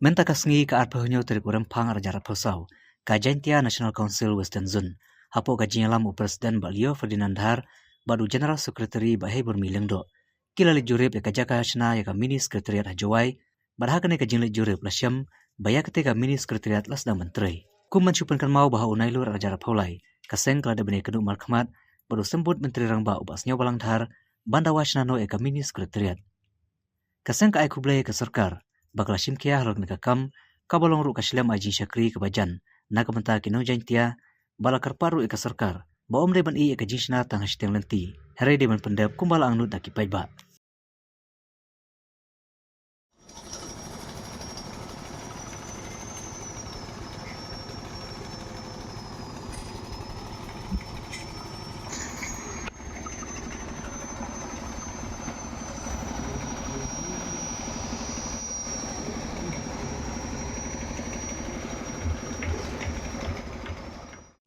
Menta kasngi ka arpahunyo terik urempang arjarat posau. Kajantia National Council Western Zone. Hapo kajinya lam Presiden Balio Ferdinandhar badu General Secretary bahai bermileng do. Kila li jurib ya kajaka Shna ya ka mini Secretariat Jowai. Badhakan ya kajing li jurib lasyam baya ketika mini Secretariat las Sdang menteri. Kuman syupankan mau bahwa unailur arjarat paulai. Kaseng kelada bani keduk markhmat badu sembut menteri rangba ubasnya balanghar bandawa Shna no ya ka mini Secretariat. Kaseng ka ai kublai ke serkar. Bakal simkia halok nakakam kabalong ru kaslam aji syakri kebajan nakamenta kinau jantia bala karparu eka serkar ba omre ban Ieh Shna Ieh Shiteng Lynti hari de ban pendap kumbala angnut daki paiba.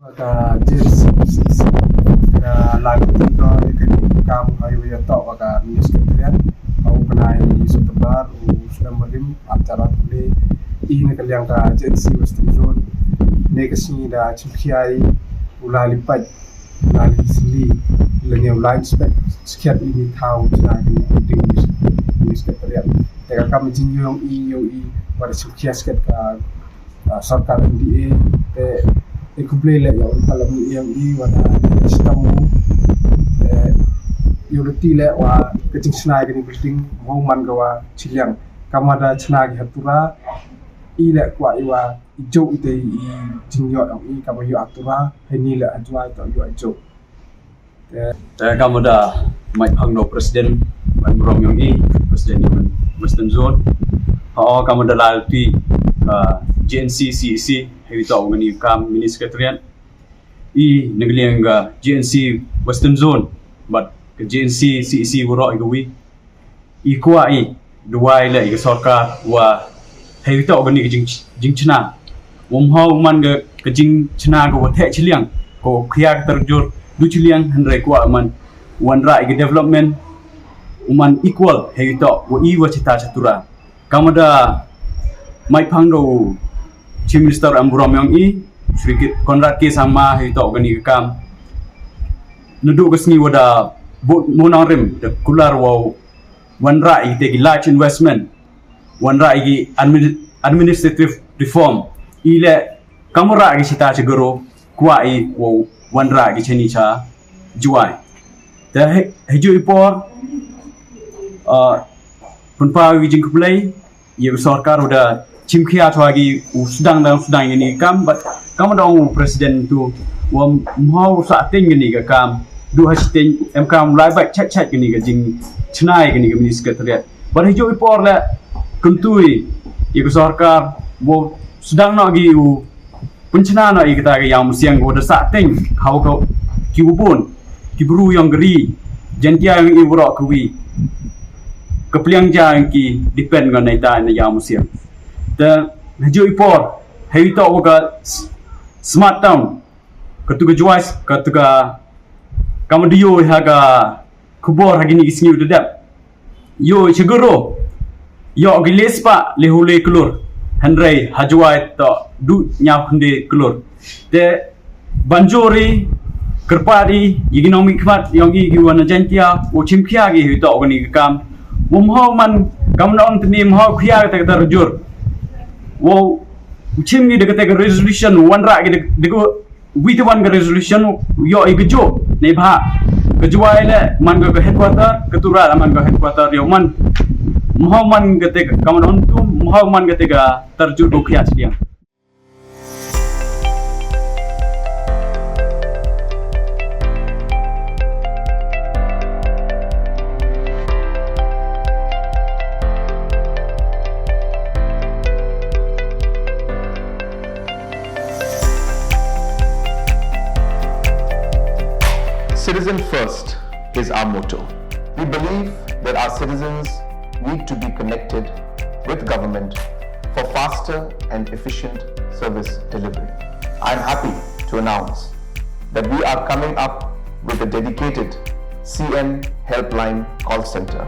Maka jenis lagu itu kamu ayu ya tak maka mini Secretariat au kenai setebar sudah melim acara ini ini kalian ka jenis Western Zone negasi dah cimkiai ulah lipat lagi sili lagi ulah inspect sekian ini tahu jadi penting mini Secretariat tega kami jinjung i pada cimkiai sekian ka sarkar NDA Ikublay le ya kalau yang wana setamu yurti le wa kecing Shna gini building mau man gawa ciliang kamada Shna gi hatura ile kwa iwa ijo ite i jinyo yang kama yu atura heni le ajwa to yu ijo kamada mai phangno Presiden ban rom yang Presiden yang Western Zone kamada lalti GNC CEC Hewita ngani kam mini Secretariat negliang GNC Western Zone but ke GNC CEC wuro igawi kuai duai le ke sarkar wa Hewita ngani jing Shna hau man ke jing Shna go the chiliang ko khia terjur du chiliang handrai kwa man wan ra ke development uman equal Hewita wa wa cita catura kamada mai phangdo Chief Minister Amburam yang sedikit Konrad ke sama Hewita gani kam nuduk kesni wada monang rem de kular wow wan rai te large investment wan rai gi administrative reform ile kamura gi cita segero kuai wow wan rai gi cheni cha Jowai da heju ipor punpa wi jing kublai ye sarkar udah cimkia lagi Sdang ini kam but kamu dong Presiden tu mau saat ini ke kam dua Shiteng kam live chat ini ke jing Shna ini ke mini Secretariat but hijau ipor le Kyntu iku sarkar wo Sdang lagi pencana na kita ke yang siang go saat kau kibun kibru yang geri jantia yang ibrok kuwi kepliang jang ki depend ngan naita na yang siang dan hijau ipor Hewita oga smart town ketuga Jowai ketuga kamu dio haga kubor hagini isni udap yo segero yo giles pa lehule kelur handrai hajwai to du nyap hende kelur de banjori kerpari economic kmat yang gi wana jantia o chimkia gi Hewita ogani kam mumhau man kamnon tni mhau khia ta tarjur wo chimgi de kata resolution one ra de go with one resolution yo igjo ne bha Jowai le man go headquarter ketura man go headquarter yo man mohau man gate kamon tu mohau man gate ga tarjur do khia dia. Citizen first is our motto. We believe that our citizens need to be connected with government for faster and efficient service delivery. I am happy to announce that we are coming up with a dedicated CM helpline call center.